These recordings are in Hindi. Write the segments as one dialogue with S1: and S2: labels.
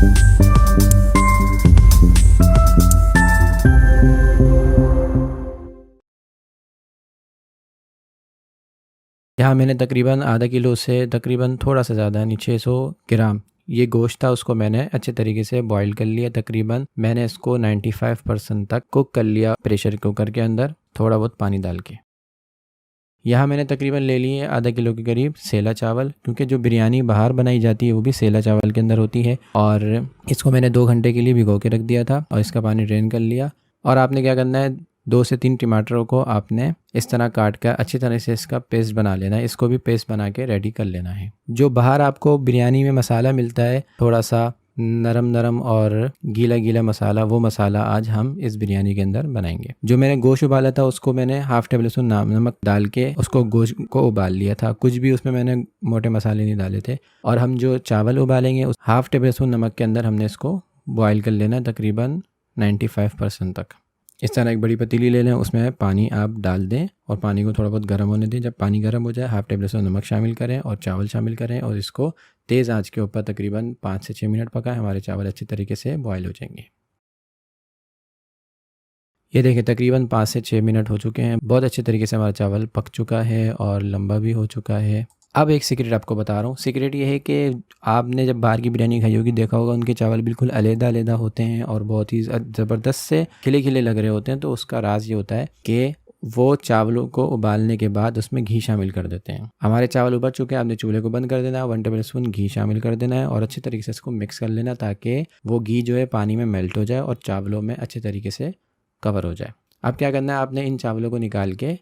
S1: यहाँ मैंने तकरीबन आधा किलो से तकरीबन थोड़ा सा ज़्यादा यानी 600 ग्राम ये गोश्त था, उसको मैंने अच्छे तरीके से बॉईल कर लिया। तकरीबन मैंने इसको 95% तक कुक कर लिया प्रेशर कुकर के अंदर थोड़ा बहुत पानी डाल के। यहाँ मैंने तकरीबन ले लिए आधा किलो के करीब सेला चावल, क्योंकि जो बिरयानी बाहर बनाई जाती है वो भी सेला चावल के अंदर होती है। और इसको मैंने 2 घंटे के लिए भिगो के रख दिया था और इसका पानी ड्रेन कर लिया। और आपने क्या करना है, 2 से 3 टमाटरों को आपने इस तरह काट कर अच्छी तरह से इसका पेस्ट बना लेना है। इसको भी पेस्ट बना के रेडी कर लेना है। जो बाहर आपको बिरयानी में मसाला मिलता है थोड़ा सा नरम नरम और गीला गीला मसाला, वो मसाला आज हम इस बिरयानी के अंदर बनाएंगे। जो मैंने गोश्त उबाला था उसको मैंने हाफ टेबल स्पून नमक डाल के उसको गोश्त को उबाल लिया था। कुछ भी उसमें मैंने मोटे मसाले नहीं डाले थे। और हम जो चावल उबालेंगे उस हाफ टेबल स्पून नमक के अंदर हमने इसको बॉयल कर लेना तकरीबन 95% तक। इस तरह एक बड़ी पतीली ले लें, उसमें पानी आप डाल दें और पानी को थोड़ा बहुत गर्म होने दें। जब पानी गर्म हो जाए हाफ टेबल स्पून नमक शामिल करें और चावल शामिल करें और इसको तेज़ आंच के ऊपर तकरीबन 5 से 6 मिनट पकाएं। हमारे चावल अच्छी तरीके से बॉयल हो जाएंगे। ये देखिए तकरीबन 5 से 6 मिनट हो चुके हैं। बहुत अच्छे तरीके से हमारा चावल पक चुका है और लंबा भी हो चुका है। अब एक सीक्रेट आपको बता रहा हूँ। सीक्रेट ये है कि आपने जब बाहर की बिरयानी खाई होगी देखा होगा उनके चावल बिल्कुल अलग-अलग होते हैं और बहुत ही ज़बरदस्त से खिले खिले लग रहे होते हैं। तो उसका राज ये होता है कि वो चावलों को उबालने के बाद उसमें घी शामिल कर देते हैं। हमारे चावल उबल चुके हैं, आपने चूल्हे को बंद कर देना है, 1 टेबल स्पून घी शामिल कर देना है और अच्छे तरीके से इसको मिक्स कर लेना ताकि वो घी जो है पानी में मेल्ट हो जाए और चावलों में अच्छे तरीके से कवर हो जाए। अब क्या करना है, आपने इन चावलों को निकाल के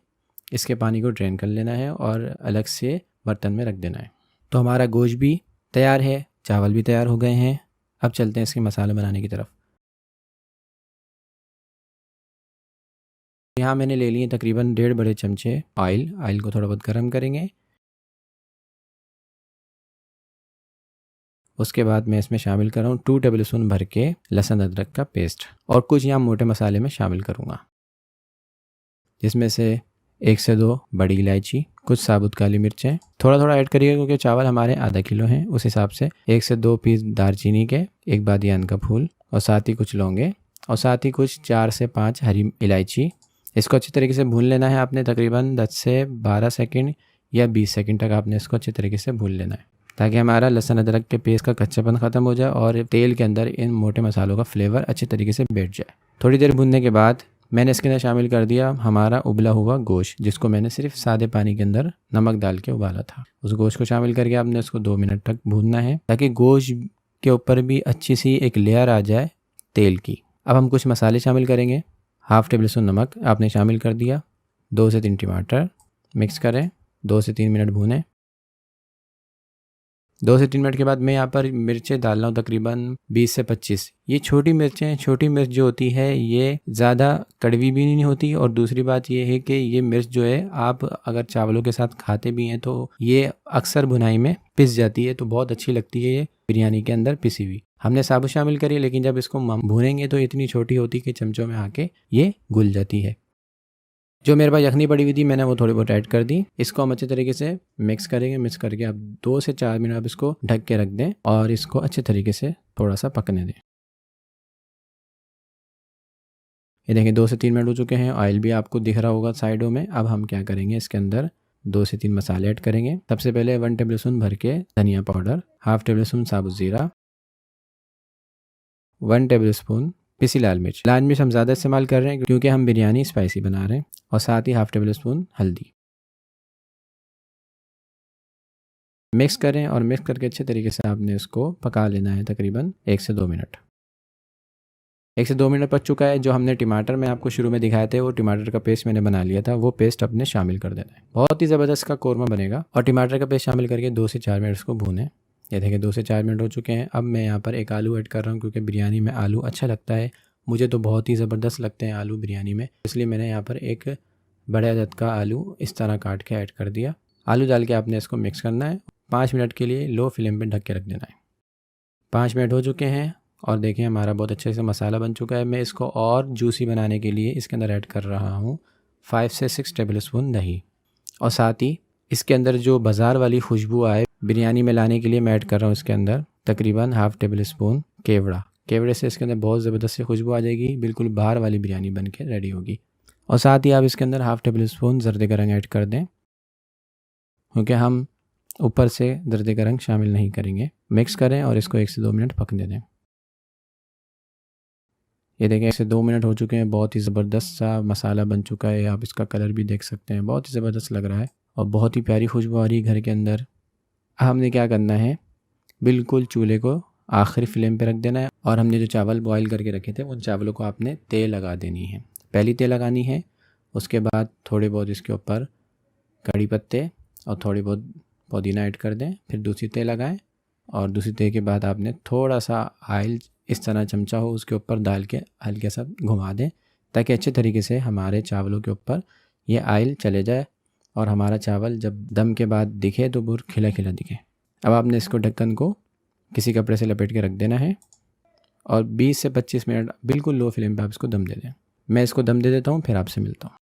S1: इसके पानी को ड्रेन कर लेना है और अलग से बर्तन में रख देना है। तो हमारा गोश्त भी तैयार है, चावल भी तैयार हो गए हैं। अब चलते हैं इसके मसाले बनाने की तरफ। यहाँ मैंने ले लिए तकरीबन 1.5 बड़े चमचे ऑयल को थोड़ा बहुत गर्म करेंगे। उसके बाद मैं इसमें शामिल कर रहा हूँ 2 टेबल स्पून भर के लहसुन अदरक का पेस्ट और कुछ यहाँ मोटे मसाले में शामिल करूँगा, जिसमें से 1 से 2 बड़ी इलायची, कुछ साबुत काली मिर्चें थोड़ा थोड़ा ऐड करिएगा क्योंकि चावल हमारे आधा किलो हैं उस हिसाब से। 1 से 2 पीस दालचीनी के, 1 बादियान का फूल और साथ ही कुछ लौंगे और साथ ही कुछ 4 से 5 हरी इलायची। इसको अच्छी तरीके से भून लेना है आपने तकरीबन 10 से 12 सेकंड या 20 सेकंड तक आपने इसको अच्छे तरीके से भून लेना है ताकि हमारा लहसुन अदरक के पेस्ट का कच्चापन ख़त्म हो जाए और तेल के अंदर इन मोटे मसालों का फ्लेवर अच्छे तरीके से बैठ जाए। थोड़ी देर भूनने के बाद मैंने इसके अंदर शामिल कर दिया हमारा उबला हुआ गोश्त, जिसको मैंने सिर्फ सादे पानी के अंदर नमक डाल के उबाला था। उस गोश्त को शामिल करके आपने उसको 2 मिनट तक भूनना है ताकि गोश्त के ऊपर भी अच्छी सी एक लेयर आ जाए तेल की। अब हम कुछ मसाले शामिल करेंगे। हाफ टेबल स्पून नमक आपने शामिल कर दिया, 2 से 3 टमाटर मिक्स करें, 2 से 3 मिनट भूनें। 2 से 3 मिनट के बाद मैं यहाँ पर मिर्चें डाल रहा हूँ तकरीबन 20 से 25। ये छोटी मिर्चें, छोटी मिर्च जो होती है ये ज़्यादा कड़वी भी नहीं होती और दूसरी बात ये है कि ये मिर्च जो है आप अगर चावलों के साथ खाते भी हैं तो ये अक्सर भुनाई में पिस जाती है, तो बहुत अच्छी लगती है ये बिरयानी के अंदर पिसी हुई। हमने साबुत शामिल करी लेकिन जब इसको भूनेंगे तो इतनी छोटी होती कि चमचों में आके ये घुल जाती है। जो मेरे पास यखनी पड़ी हुई थी मैंने वो थोड़ी बहुत ऐड कर दी। इसको हम अच्छे तरीके से मिक्स करेंगे। मिक्स करके आप 2 से 4 मिनट आप इसको ढक के रख दें और इसको अच्छे तरीके से थोड़ा सा पकने दें। ये देखें 2 से 3 मिनट हो चुके हैं। ऑयल भी आपको दिख रहा होगा साइडों में। अब हम क्या करेंगे, इसके अंदर 2 से 3 मसाले ऐड करेंगे। सबसे पहले 1 टेबल स्पून भर के धनिया पाउडर, हाफ टेबल स्पून साबुत ज़ीरा, 1 टेबल स्पून पिसी लाल मिर्च। लाल मिर्च हम ज़्यादा इस्तेमाल कर रहे हैं क्योंकि हम बिरयानी स्पाइसी बना रहे हैं। और साथ ही हाफ टेबल स्पून हल्दी। मिक्स करें और मिक्स करके अच्छे तरीके से आपने इसको पका लेना है तकरीबन 1 से 2 मिनट। 1 से 2 मिनट पक चुका है। जो हमने टमाटर में आपको शुरू में दिखाए थे वो टमाटर का पेस्ट मैंने बना लिया था, वो पेस्ट अपने शामिल कर देना है। बहुत ही ज़बरदस्त का कौरमा बनेगा। और टमाटर का पेस्ट शामिल करके 2 से 4 मिनट इसको भूनें। ये देखिए 2 से 4 मिनट हो चुके हैं। अब मैं यहाँ पर एक आलू ऐड कर रहा हूँ क्योंकि बिरयानी में आलू अच्छा लगता है। मुझे तो बहुत ही ज़बरदस्त लगते हैं आलू बिरयानी में, इसलिए मैंने यहाँ पर एक बड़े अदद का आलू इस तरह काट के ऐड कर दिया। आलू डाल के आपने इसको मिक्स करना है। 5 मिनट के लिए लो फ्लेम पे ढक के रख देना है। 5 मिनट हो चुके हैं और देखिए हमारा बहुत अच्छे से मसाला बन चुका है। मैं इसको और जूसी बनाने के लिए इसके अंदर ऐड कर रहा हूँ 5 से 6 टेबल स्पून दही। और साथ ही इसके अंदर जो बाज़ार वाली खुशबू आए बिरयानी में लाने के लिए मैं ऐड कर रहा हूँ इसके अंदर तकरीबन हाफ टेबल स्पून केवड़ा। केवड़े से इसके अंदर बहुत ज़बरदस्त सी खुशबू आ जाएगी, बिल्कुल बाहर वाली बिरयानी बन के रेडी होगी। और साथ ही आप इसके अंदर हाफ़ टेबल स्पून ज़र्दे का रंग ऐड कर दें, क्योंकि हम ऊपर से ज़र्दे का रंग शामिल नहीं करेंगे। मिक्स करें और इसको 1 से 2 मिनट पकने दें। ये देखें 1 से 2 मिनट हो चुके हैं, बहुत ही ज़बरदस्त सा मसाला बन चुका है। आप इसका कलर भी देख सकते हैं, बहुत ही ज़बरदस्त लग रहा है और बहुत ही प्यारी खुशबू आ रही है घर के अंदर। हमने क्या करना है, बिल्कुल चूल्हे को आखिरी फ्लेम पे रख देना है और हमने जो चावल बॉईल करके रखे थे उन चावलों को आपने तेल लगा देनी है। पहली तेल लगानी है, उसके बाद थोड़े बहुत इसके ऊपर कड़ी पत्ते और थोड़ी बहुत पुदीना ऐड कर दें। फिर दूसरी तेल लगाएं और दूसरी तेल के बाद आपने थोड़ा सा ऑयल इस तरह चमचा हो उसके ऊपर डाल के हल्के सा घुमा दें, ताकि अच्छे तरीके से हमारे चावलों के ऊपर ये ऑयल चले जाए और हमारा चावल जब दम के बाद दिखे तो पूरा खिला खिला दिखे। अब आपने इसको ढक्कन को किसी कपड़े से लपेट के रख देना है और 20 से 25 मिनट बिल्कुल लो फ्लेम पे आप इसको दम दे दें। मैं इसको दम दे देता हूँ, फिर आपसे मिलता हूँ।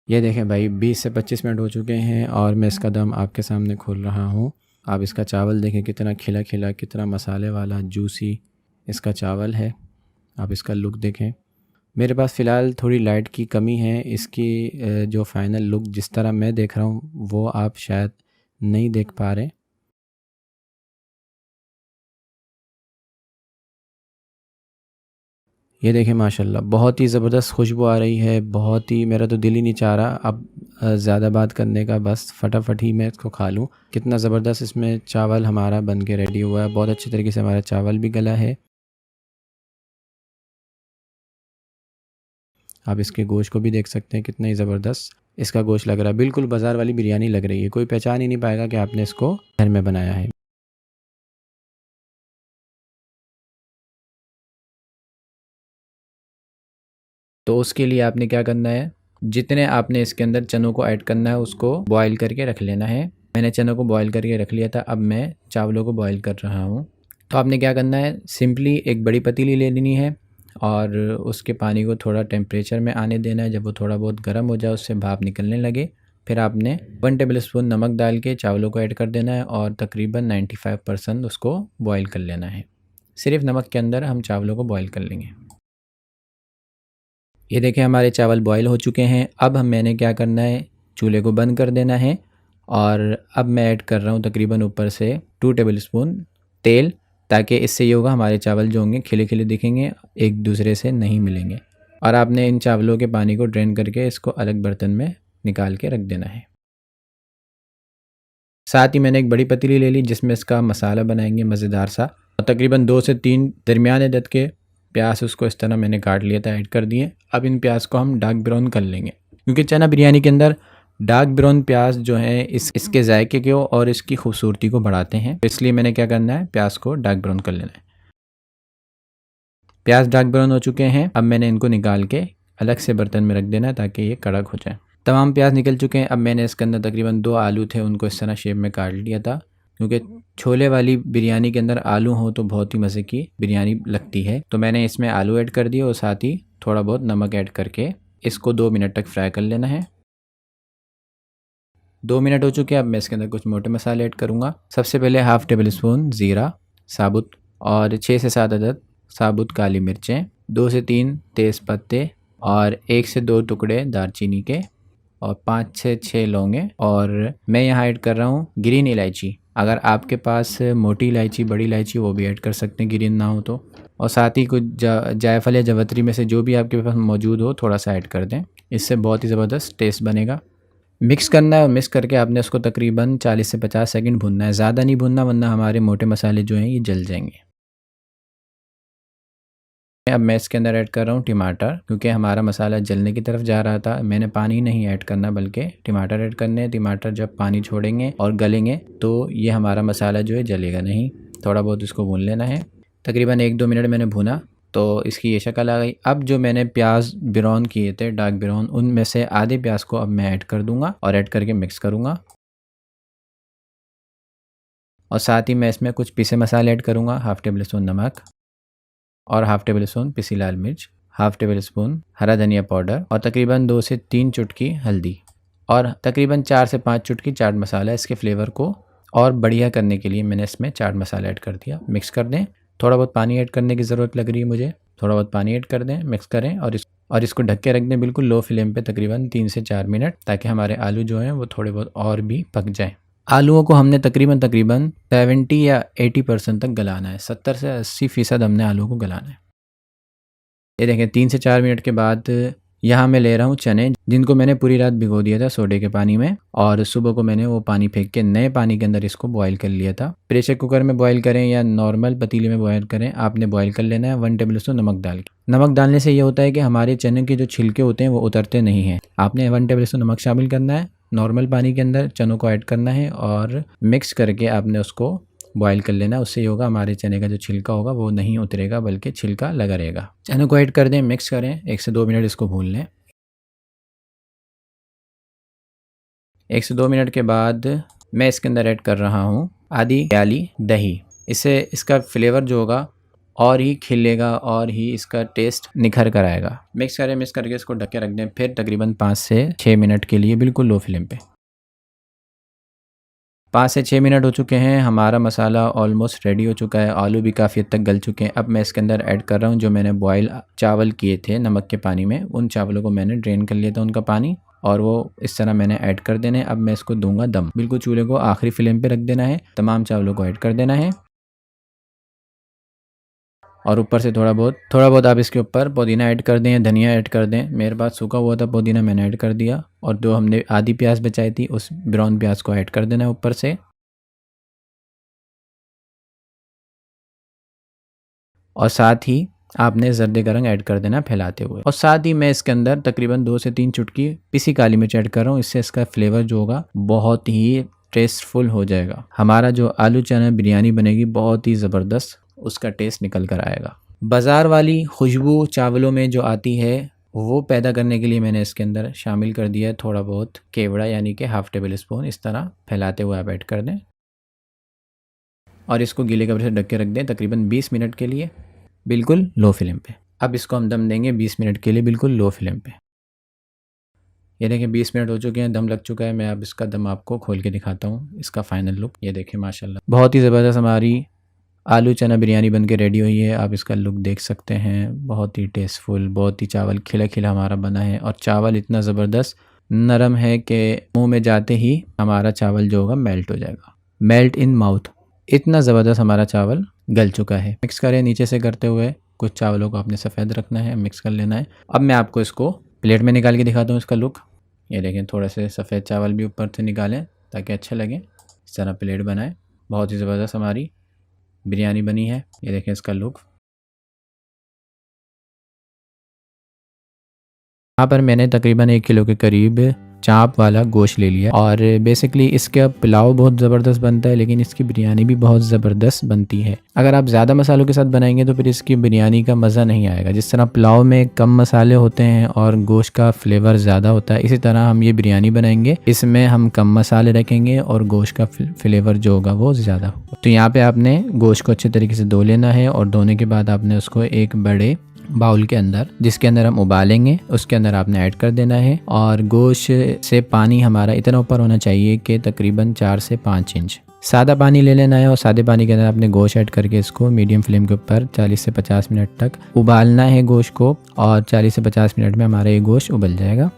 S1: ये देखें भाई, 20 से 25 मिनट हो चुके हैं और मैं इसका दम आपके सामने खोल रहा हूँ। आप इसका चावल देखें, कितना खिला खिला, कितना मसाले वाला जूसी इसका चावल है। आप इसका लुक देखें। मेरे पास फ़िलहाल थोड़ी लाइट की कमी है, इसकी जो फ़ाइनल लुक जिस तरह मैं देख रहा हूँ वो आप शायद नहीं देख पा रहे। ये देखें माशाल्लाह, बहुत ही ज़बरदस्त खुशबू आ रही है, बहुत ही, मेरा तो दिल ही नहीं चाह रहा अब ज़्यादा बात करने का, बस फटाफट ही मैं इसको खा लूँ। कितना ज़बरदस्त इसमें चावल हमारा बन के रेडी हुआ है, बहुत अच्छी तरीके से हमारा चावल भी गला है। आप इसके गोश्त को भी देख सकते हैं, कितना ही ज़बरदस्त इसका गोश्त लग रहा है, बिल्कुल बाज़ार वाली बिरयानी लग रही है। कोई पहचान ही नहीं पाएगा कि आपने इसको घर में बनाया है। तो उसके लिए आपने क्या करना है, जितने आपने इसके अंदर चनों को ऐड करना है उसको बॉईल करके रख लेना है। मैंने चनों को बॉईल करके रख लिया था, अब मैं चावलों को बॉईल कर रहा हूँ। तो आपने क्या करना है, सिंपली एक बड़ी पतीली ले लेनी है और उसके पानी को थोड़ा टेम्परेचर में आने देना है। जब वो थोड़ा बहुत गर्म हो जाए, उससे भाप निकलने लगे, फिर आपने 1 टेबल स्पून नमक डाल के चावलों को ऐड कर देना है और तकरीबन 95% उसको बॉईल कर लेना है। सिर्फ नमक के अंदर हम चावलों को बॉईल कर लेंगे। ये देखें हमारे चावल बॉईल हो चुके हैं। अब मैंने क्या करना है, चूल्हे को बंद कर देना है और अब मैं ऐड कर रहा हूँ तकरीबन ऊपर से 2 टेबल स्पून तेल, ताकि इससे ये होगा हमारे चावल जो होंगे खिले खिले दिखेंगे, एक दूसरे से नहीं मिलेंगे। और आपने इन चावलों के पानी को ड्रेन करके इसको अलग बर्तन में निकाल के रख देना है। साथ ही मैंने एक बड़ी पतीली ले ली जिसमें इसका मसाला बनाएंगे मज़ेदार सा, और तकरीबन 2 से 3 दरमियाने दर्द के प्याज उसको इस तरह मैंने काट लिया था, ऐड कर दिए। अब इन प्याज को हम डार्क ब्राउन कर लेंगे, क्योंकि चना बिरयानी के अंदर डार्क ब्राउन प्याज जो है इसके जायके को और इसकी खूबसूरती को बढ़ाते हैं। इसलिए मैंने क्या करना है, प्याज को डार्क ब्राउन कर लेना है। प्याज डार्क ब्राउन हो चुके हैं, अब मैंने इनको निकाल के अलग से बर्तन में रख देना है ताकि ये कड़क हो जाए। तमाम प्याज निकल चुके हैं। अब मैंने इसके अंदर तकरीबन 2 आलू थे, उनको इस तरह शेप में काट लिया था, क्योंकि छोले वाली बिरयानी के अंदर आलू हो तो बहुत ही मज़े की बिरयानी लगती है। तो मैंने इसमें आलू ऐड कर दिए और साथ ही थोड़ा बहुत नमक ऐड करके इसको 2 मिनट तक फ्राई कर लेना है। 2 मिनट हो चुके हैं। अब मैं इसके अंदर कुछ मोटे मसाले ऐड करूँगा। सबसे पहले हाफ़ टेबल स्पून ज़ीरा साबुत और 6 से 7 अदद साबुत काली मिर्चें, 2 से 3 तेज़ पत्ते और 1 से 2 टुकड़े दालचीनी के और 5 से 6 लौंगे, और मैं यहाँ ऐड कर रहा हूँ ग्रीन इलायची। अगर आपके पास मोटी इलायची, बड़ी इलायची, वो भी ऐड कर सकते हैं ग्रीन ना हो तो। और साथ ही कुछ जायफल या जवतरी में से जो भी आपके पास मौजूद हो थोड़ा सा ऐड कर दें, इससे बहुत ही ज़बरदस्त टेस्ट बनेगा। मिक्स करना है और मिक्स करके आपने उसको तकरीबन 40 से 50 सेकंड भूनना है, ज़्यादा नहीं भूनना वरना हमारे मोटे मसाले जो हैं ये जल जाएंगे। अब मैं इसके अंदर ऐड कर रहा हूँ टमाटर, क्योंकि हमारा मसाला जलने की तरफ जा रहा था। मैंने पानी नहीं ऐड करना बल्कि टमाटर ऐड करने हैं। टमाटर जब पानी छोड़ेंगे और गलेंगे तो ये हमारा मसाला जो है जलेगा नहीं। थोड़ा बहुत इसको भून लेना है। तकरीबन 1-2 मिनट मैंने भूना तो इसकी ये शक्ल आ गई। अब जो मैंने प्याज ब्राउन किए थे, डार्क ब्राउन, उनमें से आधे प्याज को अब मैं ऐड कर दूँगा और ऐड करके मिक्स करूँगा। और साथ ही मैं इसमें कुछ पीसे मसाले ऐड करूँगा, हाफ़ टेबल स्पून नमक और हाफ़ टेबल स्पून पिसी लाल मिर्च, हाफ़ टेबल स्पून हरा धनिया पाउडर और तकरीबन 2 से 3 चुटकी हल्दी और तकरीबन 4 से 5 चुटकी चाट मसाला इसके फ्लेवर को और बढ़िया करने के लिए मैंने इसमें चाट मसाला ऐड कर दिया। मिक्स कर दें। थोड़ा बहुत पानी ऐड करने की ज़रूरत लग रही है मुझे, थोड़ा बहुत पानी ऐड कर दें, मिक्स करें और इसको ढक के रख दें बिल्कुल लो फ्लेम पे तकरीबन 3 से 4 मिनट, ताकि हमारे आलू जो हैं वो थोड़े बहुत और भी पक जाएं। आलूओं को हमने तकरीबन 70 या 80% तक गलाना है। 70 से 80% हमने आलूओं को गलाना है। ये देखें 3 से 4 मिनट के बाद यहाँ मैं ले रहा हूँ चने, जिनको मैंने पूरी रात भिगो दिया था सोडे के पानी में, और सुबह को मैंने वो पानी फेंक के नए पानी के अंदर इसको बॉईल कर लिया था। प्रेशर कुकर में बॉईल करें या नॉर्मल पतीले में बॉईल करें, आपने बॉईल कर लेना है 1 टेबल स्पून नमक डाल के। नमक डालने से ये होता है कि हमारे चने के जो छिलके होते हैं वो उतरते नहीं हैं। आपने 1 टेबल स्पून नमक शामिल करना है, नॉर्मल पानी के अंदर चनों को ऐड करना है और मिक्स करके आपने उसको बॉईल कर लेना। उससे ये होगा हमारे चने का जो छिलका होगा वो नहीं उतरेगा, बल्कि छिलका लगा रहेगा। चने को ऐड कर दें, मिक्स करें, 1 से 2 मिनट इसको भून लें। 1 से 2 मिनट के बाद मैं इसके अंदर ऐड कर रहा हूँ आधी प्याली दही। इससे इसका फ्लेवर जो होगा और ही खिलेगा और ही इसका टेस्ट निखर कर आएगा। मिक्स करें, मिक्स करके इसको ढक के रख दें फिर तकरीबन 5 से 6 मिनट के लिए बिल्कुल लो फ्लेम पे। 5 से 6 मिनट हो चुके हैं, हमारा मसाला ऑलमोस्ट रेडी हो चुका है, आलू भी काफ़ी हद तक गल चुके हैं। अब मैं इसके अंदर ऐड कर रहा हूँ जो मैंने बॉयल चावल किए थे नमक के पानी में, उन चावलों को मैंने ड्रेन कर लिया था उनका पानी, और वो इस तरह मैंने ऐड कर देने। अब मैं इसको दूंगा दम। बिल्कुल चूल्हे को आखिरी फ्लेम पे रख देना है, तमाम चावलों को ऐड कर देना है और ऊपर से थोड़ा बहुत आप इसके ऊपर पुदीना ऐड कर दें, धनिया ऐड कर दें। मेरे पास सूखा हुआ था पुदीना, मैंने ऐड कर दिया। और जो हमने आधी प्याज बचाई थी उस ब्राउन प्याज को ऐड कर देना है ऊपर से, और साथ ही आपने जर्दे का रंग ऐड कर देना फैलाते हुए। और साथ ही मैं इसके अंदर तकरीबन 2 से 3 चुटकी पिसी काली मिर्च ऐड कर रहा हूँ। इससे इसका फ्लेवर जो होगा बहुत ही टेस्टफुल हो जाएगा। हमारा जो आलू चना बिरयानी बनेगी बहुत ही ज़बरदस्त उसका टेस्ट निकल कर आएगा। बाज़ार वाली खुशबू चावलों में जो आती है वो पैदा करने के लिए मैंने इसके अंदर शामिल कर दिया है थोड़ा बहुत केवड़ा, यानी कि ½ टेबल स्पून। इस तरह फैलाते हुए आप ऐड कर दें और इसको गीले कपड़े से ढक के रख दें तकरीबन 20 मिनट के लिए बिल्कुल लो फ्लेम पे। अब इसको हम दम देंगे 20 मिनट के लिए बिल्कुल लो फ्लेम पे। ये देखें 20 मिनट हो चुके हैं, दम लग चुका है। मैं अब इसका दम आपको खोल के दिखाता हूँ, इसका फाइनल लुक। ये देखें माशाल्लाह बहुत ही ज़बरदस्त हमारी आलू चना बिरयानी बन के रेडी हुई है। आप इसका लुक देख सकते हैं, बहुत ही टेस्टफुल, बहुत ही चावल खिला खिला हमारा बना है। और चावल इतना ज़बरदस्त नरम है कि मुँह में जाते ही हमारा चावल जो होगा मेल्ट हो जाएगा, मेल्ट इन माउथ। इतना ज़बरदस्त हमारा चावल गल चुका है। मिक्स करें नीचे से करते हुए, कुछ चावलों को आपने सफ़ेद रखना है, मिक्स कर लेना है। अब मैं आपको इसको प्लेट में निकाल के दिखाता हूँ इसका लुक। ये देखें थोड़े से सफ़ेद चावल भी ऊपर से निकालें ताकि अच्छे लगे। इस तरह प्लेट बनाएं। बहुत ही ज़बरदस्त हमारी बिरयानी बनी है। ये देखें इसका लुक। यहाँ पर मैंने तकरीबन 1 किलो के करीब चाप वाला गोश्त ले लिया और बेसिकली इसका पुलाव बहुत ज़बरदस्त बनता है, लेकिन इसकी बिरयानी भी बहुत ज़बरदस्त बनती है। अगर आप ज़्यादा मसालों के साथ बनाएंगे तो फिर इसकी बिरयानी का मज़ा नहीं आएगा। जिस तरह पुलाव में कम मसाले होते हैं और गोश्त का फ्लेवर ज़्यादा होता है, इसी तरह हम ये बिरयानी बनाएंगे, इसमें हम कम मसाले रखेंगे और गोश्त का फ्लेवर जो होगा वो ज़्यादा होगा। तो यहाँ पर आपने गोश्त को अच्छे तरीके से धो लेना है और धोने के बाद आपने उसको एक बड़े बाउल के अंदर, जिसके अंदर हम उबालेंगे, उसके अंदर आपने ऐड कर देना है। और गोश्त से पानी हमारा इतना ऊपर होना चाहिए कि तकरीबन 4 से 5 इंच सादा पानी ले लेना है। और सादे पानी के अंदर आपने गोश्त ऐड करके इसको मीडियम फ्लेम के ऊपर 40 से 50 मिनट तक उबालना है गोश्त को, और 40 से 50 मिनट में हमारा ये गोश्त उबल जाएगा।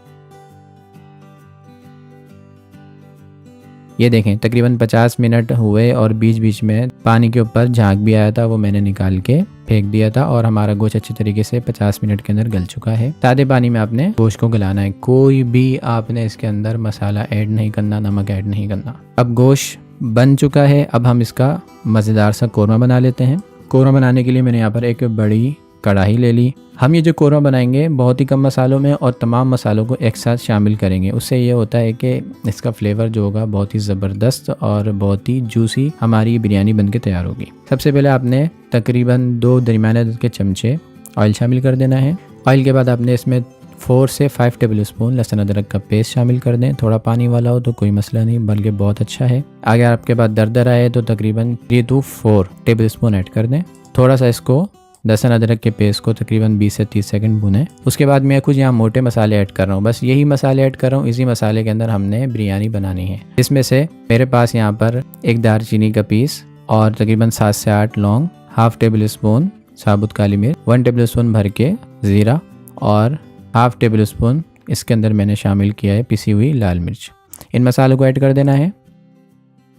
S1: ये देखें तकरीबन 50 मिनट हुए और बीच बीच में पानी के ऊपर झाग भी आया था, वो मैंने निकाल के फेंक दिया था और हमारा गोश्त अच्छी तरीके से 50 मिनट के अंदर गल चुका है। सादे पानी में आपने गोश्त को गलाना है, कोई भी आपने इसके अंदर मसाला ऐड नहीं करना, नमक ऐड नहीं करना। अब गोश्त बन चुका है, अब हम इसका मज़ेदार सा कोरमा बना लेते हैं। कोरमा बनाने के लिए मैंने यहाँ पर एक बड़ी कढ़ाई ले ली। हम ये जो कोरमा बनाएंगे बहुत ही कम मसालों में और तमाम मसालों को एक साथ शामिल करेंगे। उससे ये होता है कि इसका फ्लेवर जो होगा बहुत ही ज़बरदस्त और बहुत ही जूसी हमारी बिरयानी बनके तैयार होगी। सबसे पहले आपने तकरीबन 2 दरमियाने के चमचे ऑयल शामिल कर देना है। ऑयल के बाद आपने इसमें 4 से 5 टेबल स्पून लहसुन अदरक का पेस्ट शामिल कर दें। थोड़ा पानी वाला हो तो कोई मसला नहीं, बल्कि बहुत अच्छा है। अगर आपके पास दरदरा है तो तकरीबन 3 to 4 टेबल स्पून ऐड कर दें। थोड़ा सा इसको लहसुन अदरक के पेस्ट को तकरीबन 20 से 30 सेकंड भुनें। उसके बाद मैं कुछ यहाँ मोटे मसाले ऐड कर रहा हूँ, बस यही मसाले ऐड कर रहा हूँ। इसी मसाले के अंदर हमने बिरयानी बनानी है। इसमें से मेरे पास यहाँ पर एक दालचीनी का पीस और तकरीबन 7 से 8 लौंग, हाफ टेबल स्पून साबुत काली मिर्च, 1 टेबल स्पून भर के ज़ीरा और हाफ टेबल स्पून इसके अंदर मैंने शामिल किया है पिसी हुई लाल मिर्च। इन मसालों को ऐड कर देना है।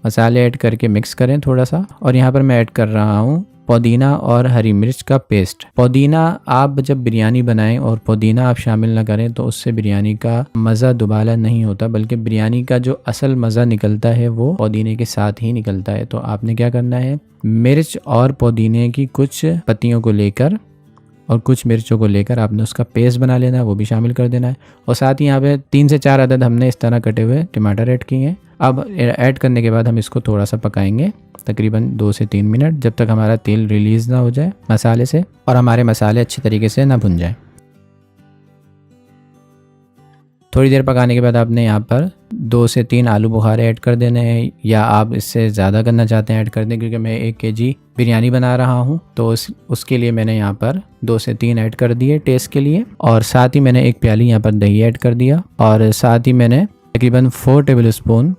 S1: मसाले ऐड करके मिक्स करें थोड़ा सा। और यहाँ पर मैं ऐड कर रहा हूँ पुदीना और हरी मिर्च का पेस्ट। पुदीना आप जब बिरयानी बनाएं और पुदीना आप शामिल ना करें तो उससे बिरयानी का मज़ा दुबाला नहीं होता, बल्कि बिरयानी का जो असल मज़ा निकलता है वो पुदीने के साथ ही निकलता है। तो आपने क्या करना है, मिर्च और पुदीने की कुछ पत्तियों को लेकर और कुछ मिर्चों को लेकर आपने उसका पेस्ट बना लेना है, वो भी शामिल कर देना है। और साथ ही यहाँ पे 3 से 4 अदद हमने इस तरह कटे हुए टमाटर ऐड किए हैं। अब ऐड करने के बाद हम इसको थोड़ा सा पकाएंगे तकरीबन 2 से 3 मिनट, जब तक हमारा तेल रिलीज़ ना हो जाए मसाले से और हमारे मसाले अच्छी तरीके से ना भुन जाए। थोड़ी देर पकाने के बाद आपने यहाँ पर 2 से 3 आलू बुखारे ऐड कर देने हैं, या आप इससे ज़्यादा करना चाहते हैं ऐड कर दें, क्योंकि मैं 1 kg बिरयानी बना रहा हूँ तो उसके लिए मैंने यहाँ पर 2 से 3 ऐड कर दिए टेस्ट के लिए। और साथ ही मैंने 1 प्याली यहाँ पर दही ऐड कर दिया और साथ ही मैंने तकरीबन 4 टेबल स्पून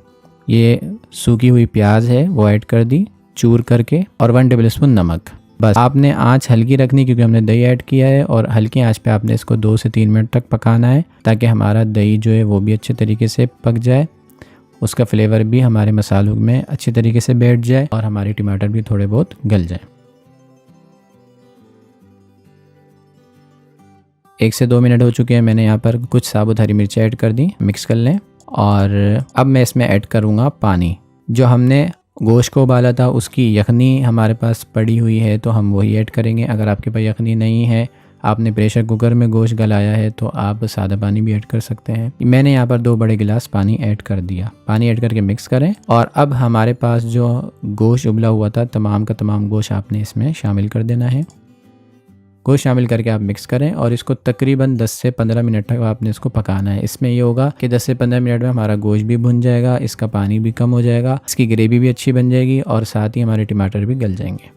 S1: ये सूखी हुई प्याज है वो ऐड कर दी चूर करके, और 1 टेबल स्पून नमक। बस आपने आंच हल्की रखनी क्योंकि हमने दही ऐड किया है, और हल्की आंच पे आपने इसको 2 से 3 मिनट तक पकाना है ताकि हमारा दही जो है वो भी अच्छे तरीके से पक जाए, उसका फ्लेवर भी हमारे मसालों में अच्छे तरीके से बैठ जाए और हमारे टमाटर भी थोड़े बहुत गल जाए। 1 से 2 मिनट हो चुके हैं। मैंने यहाँ पर कुछ साबुत हरी मिर्ची ऐड कर दी, मिक्स कर लें। और अब मैं इसमें ऐड करूँगा पानी। जो हमने गोश्त को उबाला था उसकी यखनी हमारे पास पड़ी हुई है तो हम वही ऐड करेंगे। अगर आपके पास यखनी नहीं है, आपने प्रेशर कुकर में गोश्त गलाया है, तो आप सादा पानी भी ऐड कर सकते हैं। मैंने यहाँ पर 2 बड़े गिलास पानी ऐड कर दिया। पानी ऐड करके मिक्स करें। और अब हमारे पास जो गोश्त उबला हुआ था तमाम का तमाम गोश्त आपने इसमें शामिल कर देना है। गोश्त शामिल करके आप मिक्स करें और इसको तकरीबन 10 से 15 मिनट तक आपने इसको पकाना है। इसमें ये होगा कि 10 से 15 मिनट में हमारा गोश्त भी भुन जाएगा, इसका पानी भी कम हो जाएगा, इसकी ग्रेवी भी अच्छी बन जाएगी और साथ ही हमारे टमाटर भी गल जाएंगे।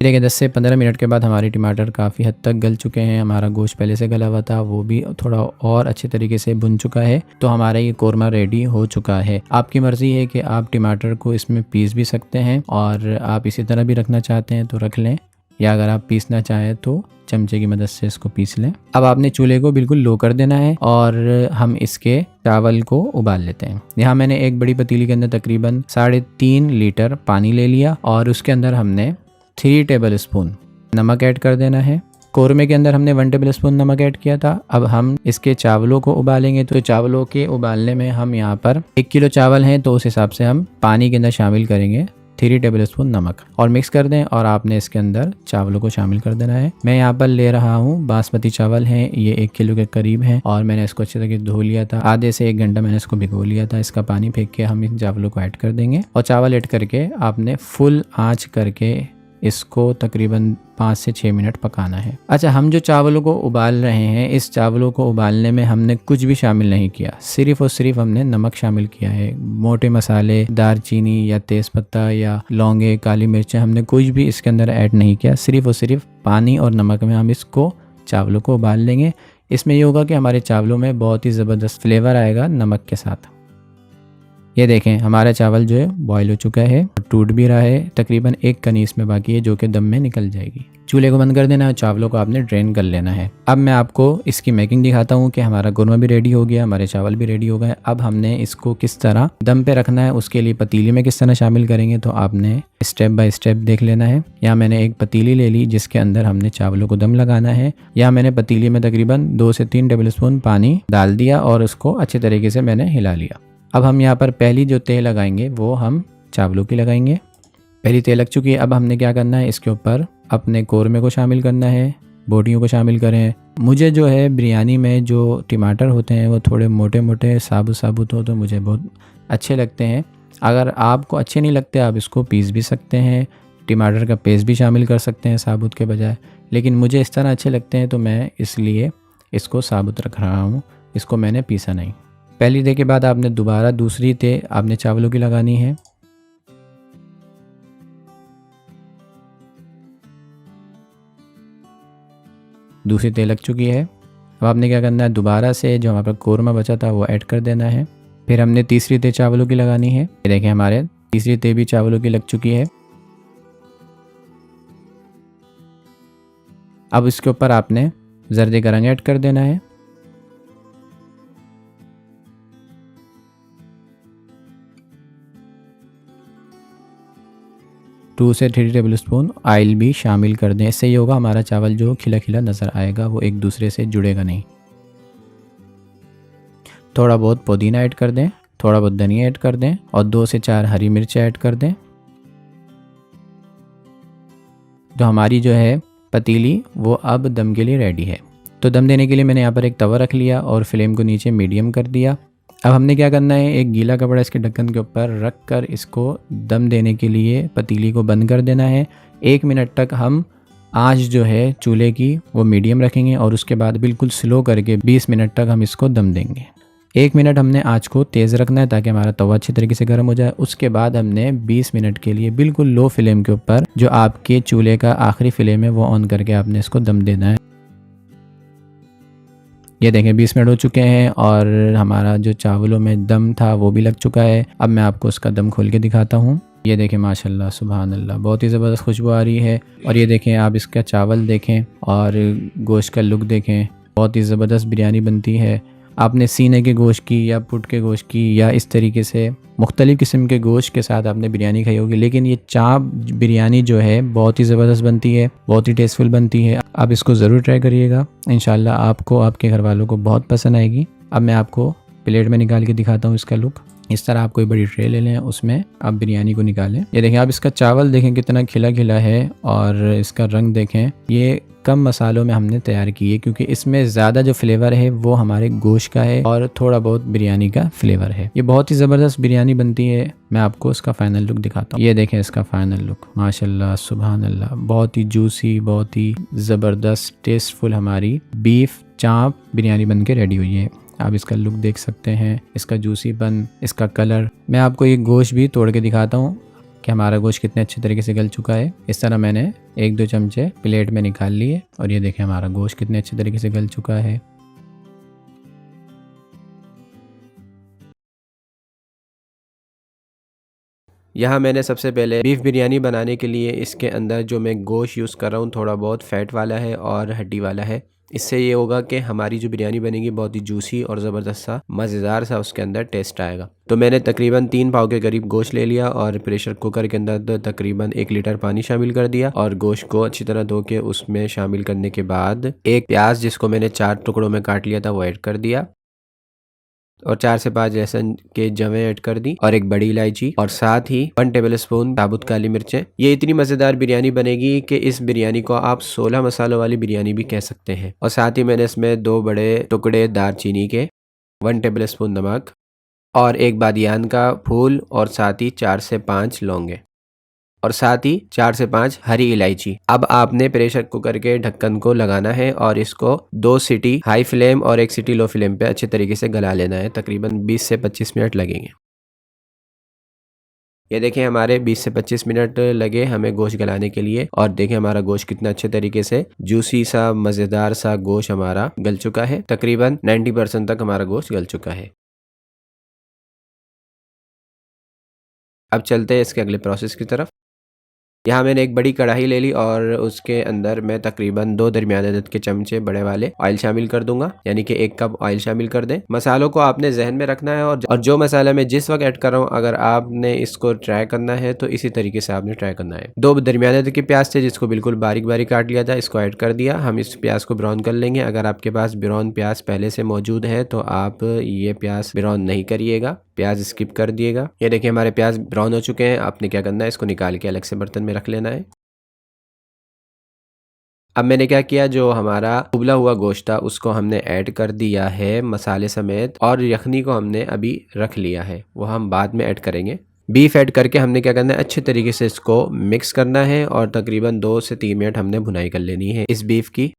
S1: देखिए 10 से 15 मिनट के बाद हमारे टमाटर काफ़ी हद तक गल चुके हैं। हमारा गोश्त पहले से गला हुआ था वो भी थोड़ा और अच्छे तरीके से भुन चुका है, तो हमारा ये कोरमा रेडी हो चुका है। आपकी मर्ज़ी है कि आप टमाटर को इसमें पीस भी सकते हैं और आप इसी तरह भी रखना चाहते हैं तो रख लें, या अगर आप पीसना चाहें तो चमचे की मदद से इसको पीस लें। अब आपने चूल्हे को बिल्कुल लो कर देना है और हम इसके चावल को उबाल लेते हैं। यहाँ मैंने एक बड़ी पतीली के अंदर तकरीबन 3.5 लीटर पानी ले लिया और उसके अंदर हमने 3 टेबल स्पून नमक ऐड कर देना है। कोरमे के अंदर हमने 1 टेबल स्पून नमक ऐड किया था। अब हम इसके चावलों को उबालेंगे, तो चावलों के उबालने में हम यहाँ पर 1 किलो चावल हैं तो उस हिसाब से हम पानी के अंदर शामिल करेंगे 3 टेबल स्पून नमक और मिक्स कर दें। और आपने इसके अंदर चावलों को शामिल कर देना है। मैं यहाँ पर ले रहा हूँ बासमती चावल हैं, ये 1 किलो के करीब हैं और मैंने इसको अच्छे तरीके से धो लिया था। आधे से 1 घंटा मैंने इसको भिगो लिया था। इसका पानी फेंक के हम इन चावलों को ऐड कर देंगे और चावल ऐड करके आपने फुल आँच करके इसको तकरीबन 5 से 6 मिनट पकाना है। अच्छा, हम जो चावलों को उबाल रहे हैं, इस चावलों को उबालने में हमने कुछ भी शामिल नहीं किया, सिर्फ और सिर्फ हमने नमक शामिल किया है। मोटे मसाले, दालचीनी या तेज़पत्ता या लौंगे, काली मिर्चें, हमने कुछ भी इसके अंदर ऐड नहीं किया। सिर्फ और सिर्फ पानी और नमक में हम इसको चावलों को उबाल लेंगे। इसमें ये होगा कि हमारे चावलों में बहुत ही ज़बरदस्त फ्लेवर आएगा नमक के साथ। ये देखें हमारा चावल जो है बॉईल हो चुका है, टूट भी रहा है। तकरीबन 1 कनी इसमें बाकी है जो कि दम में निकल जाएगी। चूल्हे को बंद कर देना है, चावलों को आपने ड्रेन कर लेना है। अब मैं आपको इसकी मेकिंग दिखाता हूँ कि हमारा कोरमा भी रेडी हो गया, हमारे चावल भी रेडी हो गए। अब हमने इसको किस तरह दम पे रखना है, उसके लिए पतीली में किस तरह शामिल करेंगे तो आपने स्टेप बाय स्टेप देख लेना है। यहाँ मैंने एक पतीली ले ली जिसके अंदर हमने चावलों को दम लगाना है। यहाँ मैंने पतीली में तकरीबन 2 से 3 टेबल स्पून पानी डाल दिया और उसको अच्छे तरीके से मैंने हिला लिया। अब हम यहाँ पर पहली जो तेल लगाएंगे वो हम चावलों की लगाएंगे। पहली तेल लग चुकी है। अब हमने क्या करना है, इसके ऊपर अपने कोरमे को शामिल करना है, बोटियों को शामिल करें। मुझे जो है बिरयानी में जो टमाटर होते हैं वो थोड़े मोटे मोटे साबुत साबुत हो तो मुझे बहुत अच्छे लगते हैं। अगर आपको अच्छे नहीं लगते आप इसको पीस भी सकते हैं, टमाटर का पेस्ट भी शामिल कर सकते हैं साबुत के बजाय, लेकिन मुझे इस तरह अच्छे लगते हैं तो मैं इसलिए इसको साबुत रख रहा हूँ, इसको मैंने पीसा नहीं। पहली तेल के बाद आपने दोबारा दूसरी तेल आपने चावलों की लगानी है। दूसरी तेल लग चुकी है। अब आपने क्या करना है, दोबारा से जो हमारे पास कौरमा बचा था वो ऐड कर देना है। फिर हमने तीसरी तेल चावलों की लगानी है। ये देखें हमारे तीसरी तेल भी चावलों की लग चुकी है। अब इसके ऊपर आपने जर्दे का रंग ऐड कर देना है। 2 से 3 टेबल स्पून ऑयल भी शामिल कर दें। इससे ये होगा हमारा चावल जो खिला खिला नज़र आएगा, वो एक दूसरे से जुड़ेगा नहीं। थोड़ा बहुत पुदीना ऐड कर दें, थोड़ा बहुत धनिया ऐड कर दें और 2 से 4 हरी मिर्च ऐड कर दें। तो हमारी जो है पतीली वो अब दम के लिए रेडी है। तो दम देने के लिए मैंने यहाँ पर एक तवा रख लिया और फ्लेम को नीचे मीडियम कर दिया। अब हमने क्या करना है, एक गीला कपड़ा इसके ढक्कन के ऊपर रख कर इसको दम देने के लिए पतीली को बंद कर देना है। 1 मिनट तक हम आंच जो है चूल्हे की वो मीडियम रखेंगे और उसके बाद बिल्कुल स्लो करके 20 मिनट तक हम इसको दम देंगे। 1 मिनट हमने आंच को तेज़ रखना है ताकि हमारा तवा अच्छी तरीके से गर्म हो जाए। उसके बाद हमने 20 मिनट के लिए बिल्कुल लो फ्लेम के ऊपर जो आपके चूल्हे का आखिरी फ्लेम है वो ऑन करके आपने इसको दम देना है। ये देखें 20 मिनट हो चुके हैं और हमारा जो चावलों में दम था वो भी लग चुका है। अब मैं आपको उसका दम खोल के दिखाता हूँ। ये देखें माशाल्लाह सुभान अल्लाह, बहुत ही ज़बरदस्त खुशबू आ रही है। और ये देखें आप इसका चावल देखें और गोश्त का लुक देखें, बहुत ही ज़बरदस्त बिरयानी बनती है। आपने सीने के गोश्त की या पुट के गोश्त की या इस तरीके से मुख्तलिफ़ किस्म के गोश्त के साथ आपने बिरयानी खाई होगी, लेकिन ये चाप बिरयानी जो है बहुत ही ज़बरदस्त बनती है, बहुत ही टेस्टफुल बनती है। आप इसको ज़रूर ट्राई करिएगा, इंशाल्लाह आपको आपके घर वालों को बहुत पसंद आएगी। अब मैं आपको प्लेट में निकाल के दिखाता हूँ इसका लुक। इस तरह आप कोई बड़ी ट्रे ले लें, उसमें आप बिरयानी को निकालें। ये देखें आप इसका चावल देखें कितना खिला खिला है और इसका रंग देखें। ये कम मसालों में हमने तैयार की है क्योंकि इसमें ज़्यादा जो फ्लेवर है वो हमारे गोश्त का है और थोड़ा बहुत बिरयानी का फ्लेवर है। ये बहुत ही ज़बरदस्त बिरयानी बनती है। मैं आपको इसका फाइनल लुक दिखाता हूँ। ये देखें इसका फाइनल लुक, माशाल्लाह सुभान अल्लाह, बहुत ही जूसी, बहुत ही ज़बरदस्त टेस्टफुल हमारी बीफ चाप बिरयानी बन के रेडी हुई है। आप इसका लुक देख सकते हैं, इसका जूसीपन, इसका कलर। मैं आपको ये गोश्त भी तोड़ के दिखाता हूँ कि हमारा गोश्त कितने अच्छे तरीके से गल चुका है। इस तरह मैंने 1-2 चमचे प्लेट में निकाल लिए और ये देखें हमारा गोश्त कितने अच्छे तरीके से गल चुका है।
S2: यहाँ मैंने सबसे पहले बीफ बिरयानी बनाने के लिए इसके अंदर जो मैं गोश्त यूज़ कर रहा हूँ थोड़ा बहुत फ़ैट वाला है और हड्डी वाला है। इससे ये होगा कि हमारी जो बिरयानी बनेगी बहुत ही जूसी और ज़बरदस्त सा मज़ेदार सा उसके अंदर टेस्ट आएगा। तो मैंने तकरीबन 3 पाव के करीब गोश्त ले लिया और प्रेशर कुकर के अंदर तकरीबन 1 लीटर पानी शामिल कर दिया और गोश्त को अच्छी तरह धो के उसमें शामिल करने के बाद एक प्याज जिसको मैंने 4 टुकड़ों में काट लिया था वो ऐड कर दिया और 4 से 5 लहसुन के जवें ऐड कर दी और एक बड़ी इलायची और साथ ही 1 टेबल स्पून साबुत काली मिर्चें। ये इतनी मज़ेदार बिरयानी बनेगी कि इस बिरयानी को आप 16 मसालों वाली बिरयानी भी कह सकते हैं। और साथ ही मैंने इसमें 2 बड़े टुकड़े दालचीनी के, 1 टेबल स्पून नमक और 1 बादियान का फूल और साथ ही 4 से 5 लौंगे और साथ ही 4 से 5 हरी इलायची। अब आपने प्रेशर कुकर के ढक्कन को लगाना है और इसको 2 सीटी हाई फ्लेम और 1 सीटी लो फ्लेम पे अच्छे तरीके से गला लेना है। तकरीबन 20 से 25 मिनट लगेंगे। ये देखें हमारे 20 से 25 मिनट लगे हमें गोश्त गलाने के लिए और देखें हमारा गोश्त कितना अच्छे तरीके से जूसी सा मज़ेदार सा गोश्त हमारा गल चुका है। तकरीबन 90% तक हमारा गोश्त गल चुका है। अब चलते हैं इसके अगले प्रोसेस की तरफ। यहाँ मैंने एक बड़ी कढ़ाई ले ली और उसके अंदर मैं तकरीबन 2 दरमियाने अदद के चमचे बड़े वाले ऑयल शामिल कर दूंगा, यानी कि 1 कप ऑयल शामिल कर दें। मसालों को आपने जहन में रखना है और जो मसाला मैं जिस वक्त ऐड कर रहा हूँ अगर आपने इसको ट्राई करना है तो इसी तरीके से आपने ट्राई करना है। 2 दरमियाने अदद के प्याज थे जिसको बिल्कुल बारीक बारीक काट लिया था, इसको ऐड कर दिया। हम इस प्याज को ब्राउन कर लेंगे। अगर आपके पास ब्राउन प्याज पहले से मौजूद है तो आप ये प्याज ब्राउन नहीं करिएगा, प्याज स्किप कर दिएगा। ये देखिए हमारे प्याज ब्राउन हो चुके हैं। आपने क्या करना है, इसको निकाल के अलग से बर्तन में रख लेना है। अब मैंने क्या किया, जो हमारा उबला हुआ गोश्त था उसको हमने ऐड कर दिया है मसाले समेत और यखनी को हमने अभी रख लिया है, वो हम बाद में ऐड करेंगे। बीफ ऐड करके हमने क्या करना है, अच्छे तरीके से इसको मिक्स करना है और तकरीबन 2 से 3 मिनट हमने भुनाई कर लेनी है इस बीफ की।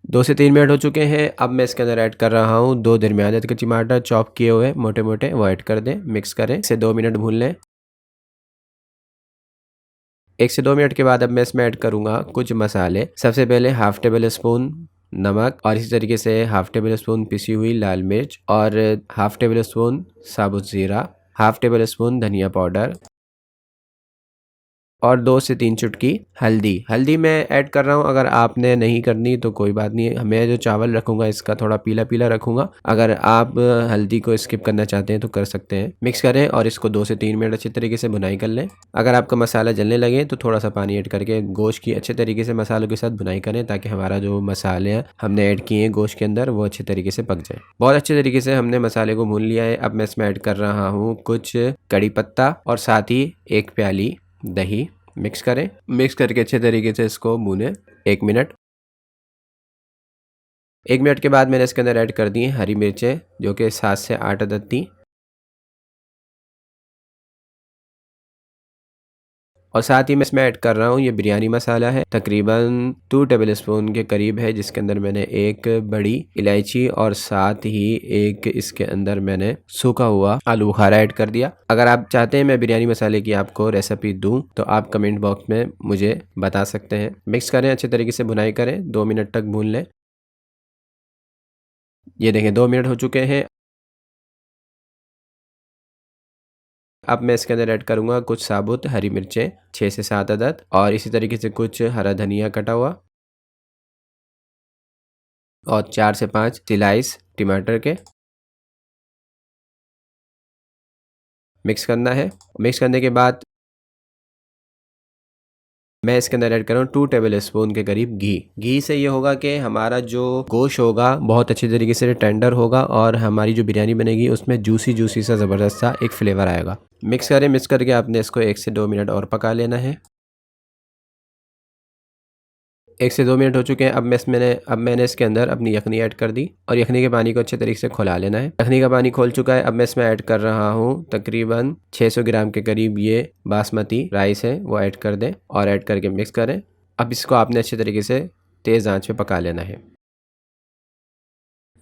S2: 2 से 3 मिनट हो चुके हैं। अब मैं इसके अंदर ऐड कर रहा हूँ 2 दरमियाने के टमाटर चॉप किए हुए मोटे मोटे, वो ऐड कर दें, मिक्स करें, इसे 2 मिनट भून लें। 1 से 2 मिनट के बाद अब मैं इसमें ऐड करूँगा कुछ मसाले। सबसे पहले हाफ़ टेबल स्पून नमक और इसी तरीके से हाफ़ टेबल स्पून पिसी हुई लाल मिर्च और हाफ़ टेबल स्पून साबुत ज़ीरा, हाफ़ टेबल स्पून धनिया पाउडर और 2 से 3 चुटकी हल्दी मैं ऐड कर रहा हूँ। अगर आपने नहीं करनी तो कोई बात नहीं है। मैं जो चावल रखूँगा इसका थोड़ा पीला रखूँगा। अगर आप हल्दी को स्किप करना चाहते हैं तो कर सकते हैं। मिक्स करें और इसको 2 से 3 मिनट अच्छी तरीके से भुनाई कर लें। अगर आपका मसाला जलने लगे तो थोड़ा सा पानी ऐड करके गोश्त की अच्छे तरीके से मसालों के साथ भुनाई करें, ताकि हमारा जो मसाले हैं हमने ऐड किए हैं गोश्त के अंदर वो अच्छे तरीके से पक जाए। बहुत अच्छे तरीके से हमने मसाले को भून लिया है। अब मैं इसमें ऐड कर रहा हूँ कुछ कड़ी पत्ता और साथ ही 1 प्याली दही। मिक्स करें, मिक्स करके अच्छे तरीके से इसको भूनें 1 मिनट। 1 मिनट के बाद मैंने इसके अंदर ऐड कर दी हरी मिर्चें, जो कि 7 से 8 अदद थी, और साथ ही मैं इसमें ऐड कर रहा हूँ ये बिरयानी मसाला है, तकरीबन 2 टेबल स्पून के करीब है, जिसके अंदर मैंने एक बड़ी इलायची और साथ ही एक इसके अंदर मैंने सूखा हुआ आलू बुखारा ऐड कर दिया। अगर आप चाहते हैं मैं बिरयानी मसाले की आपको रेसिपी दूं तो आप कमेंट बॉक्स में मुझे बता सकते हैं। मिक्स करें, अच्छे तरीके से भुनाई करें, 2 मिनट तक भून लें। ये देखें 2 मिनट हो चुके हैं। अब मैं इसके अंदर ऐड करूँगा कुछ साबुत हरी मिर्चें 6 से 7 अदद और इसी तरीके से कुछ हरा धनिया कटा हुआ और 4 से 5 स्लाइस टमाटर के। मिक्स करना है। मिक्स करने के बाद मैं इसके अंदर ऐड कर रहा हूँ 2 टेबल स्पून के करीब घी से ये होगा कि हमारा जो गोश्त होगा बहुत अच्छी तरीके से टेंडर होगा और हमारी जो बिरयानी बनेगी उसमें जूसी सा ज़बरदस्त सा एक फ्लेवर आएगा। मिक्स करें, मिक्स करके आपने इसको 1 से 2 मिनट और पका लेना है। 1 से 2 मिनट हो चुके हैं। अब मैंने इसके अंदर अपनी यखनी ऐड कर दी और यखनी के पानी को अच्छे तरीके से खौला लेना है। यखनी का पानी खोल चुका है। अब मैं इसमें ऐड कर रहा हूँ तकरीबन 600 ग्राम के करीब ये बासमती राइस है, वो ऐड कर दें और ऐड करके मिक्स करें। अब इसको आपने अच्छे तरीके से तेज़ आंच पे पका लेना है।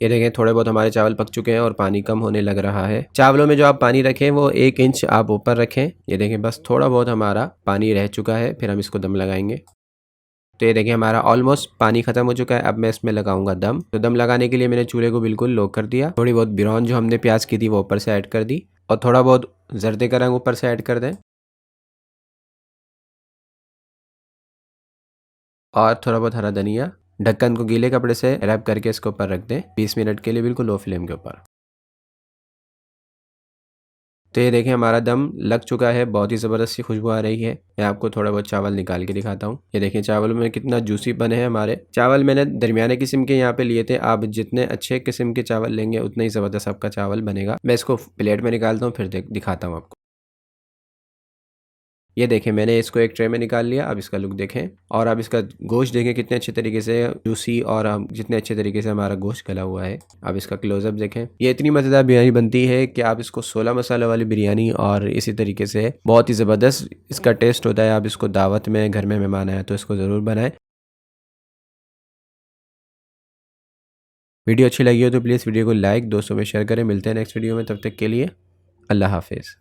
S2: ये देखें थोड़े बहुत हमारे चावल पक चुके हैं और पानी कम होने लग रहा है। चावलों में जो आप पानी रखें वो 1 इंच आप ऊपर रखें। ये देखें बस थोड़ा बहुत हमारा पानी रह चुका है, फिर हम इसको दम लगाएंगे। तो ये देखिए हमारा ऑलमोस्ट पानी ख़त्म हो चुका है। अब मैं इसमें लगाऊंगा दम। तो दम लगाने के लिए मैंने चूल्हे को बिल्कुल लो कर दिया। थोड़ी बहुत ब्राउन जो हमने प्याज की थी वो ऊपर से ऐड कर दी और थोड़ा बहुत जर्दे का रंग ऊपर से ऐड कर दें और थोड़ा बहुत हरा धनिया। ढक्कन को गीले कपड़े से रैप करके इसके ऊपर रख दें 20 मिनट के लिए, बिल्कुल लो फ्लेम के ऊपर। तो ये देखें हमारा दम लग चुका है, बहुत ही ज़बरदस्त सी खुशबू आ रही है। मैं आपको थोड़ा बहुत चावल निकाल के दिखाता हूँ। ये देखें चावलों में कितना जूसी बने हैं हमारे चावल। मैंने दरमियाने किस्म के यहाँ पे लिए थे। आप जितने अच्छे किस्म के चावल लेंगे उतना ही ज़बरदस्त आपका चावल बनेगा। मैं इसको प्लेट में निकालता हूँ, फिर दिखाता हूँ आपको। ये देखें मैंने इसको एक ट्रे में निकाल लिया। अब इसका लुक देखें और अब इसका गोश्त देखें कितने अच्छे तरीके से जूसी और जितने अच्छे तरीके से हमारा गोश्त गला हुआ है। अब इसका क्लोजअप देखें। ये इतनी मज़ेदार बिरयानी बनती है कि आप इसको 16 मसाला वाली बिरयानी और इसी तरीके से बहुत ही ज़बरदस्त इसका टेस्ट होता है। आप इसको दावत में घर में मेहमान आए तो इसको ज़रूर बनाएं। वीडियो अच्छी लगी हो तो प्लीज़ वीडियो को लाइक दोस्तों में शेयर करें। मिलते हैं नेक्स्ट वीडियो में, तब तक के लिए अल्लाह हाफिज़।